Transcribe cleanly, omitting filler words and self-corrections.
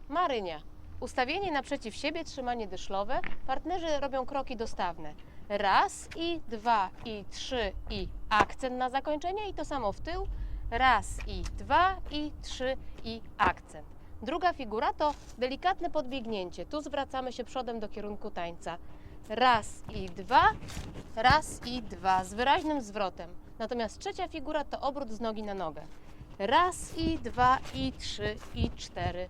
Marynia. Ustawienie naprzeciw siebie, trzymanie dyszlowe. Partnerzy robią kroki dostawne. Raz i dwa i trzy i akcent na zakończenie i to samo w tył. Raz i dwa i trzy i akcent. Druga figura to delikatne podbiegnięcie. Tu zwracamy się przodem do kierunku tańca. Raz i dwa z wyraźnym zwrotem. Natomiast trzecia figura to obrót z nogi na nogę. Raz i dwa i trzy i cztery